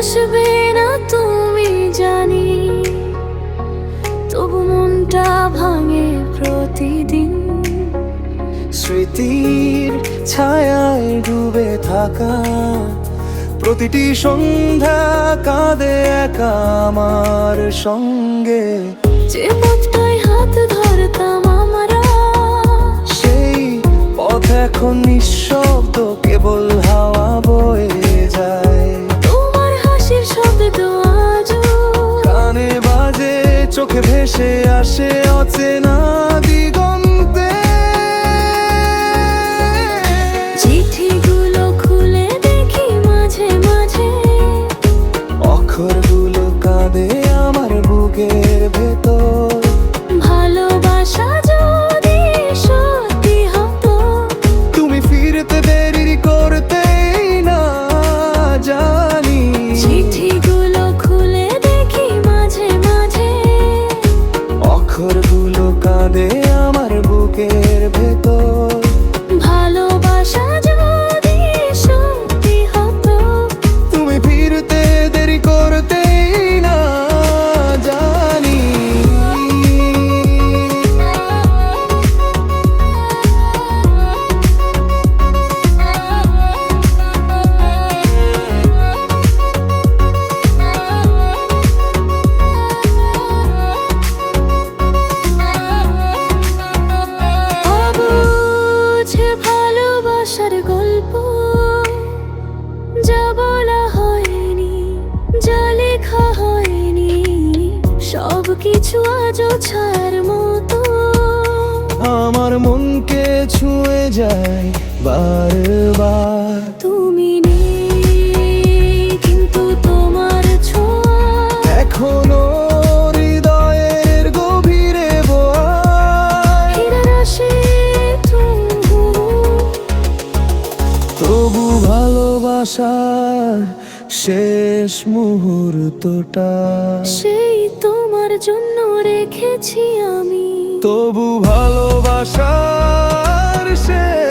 আসবে না তুমি জানি, তবু মনটা ভাঙে প্রতিদিন। স্মৃতির ছায়ায় ডুবে থাকা প্রতিটি সন্ধ্যা কাঁদে একা আমার সঙ্গে। যে পথটায় হাত ধরতাম আমরা, সেই পথ এখন নিঃশব্দ, কেবল হাওয়া বয়ে যায়। তোমার হাসির শব্দ আজও কানে বাজে, চোখে ভেসে আসে অচেনা দিগন্তে। চিঠিগুলো খুলে দেখি মাঝে মাঝে, অক্ষরগুলো কাঁদে আমার বুকের ভেতর। ভালোবাসা যদি সত্যি হতো, তুমি ফিরতে দেরি করতেই না জানি। চিঠিগুলো খুলে দেখি মাঝে মাঝে, অক্ষরগুলো কাঁদে আমার বুকের ভেতর। ভালোবাসা যদি সত্যি হতো, তুমি ফিরতে দেরি করতেই না জানি। অবুঝ ভালোবাসার গল্প যা বলা হয়নি, যা লেখা হয়নি, সব কিছু আজও ছায়ার মতো আমার মনকে ছুঁয়ে যায় বারবার। তুমি নেই কিন্তু তোমার ছোঁয়া এখনো হৃদয়ের গভীরে বোয়ায়। ফিরে আসে তবু ভালোবাসার শেষ মুহূর্তটা সেই তোমার জন্য রেখেছি আমি। তবু ভালোবাসার শেষ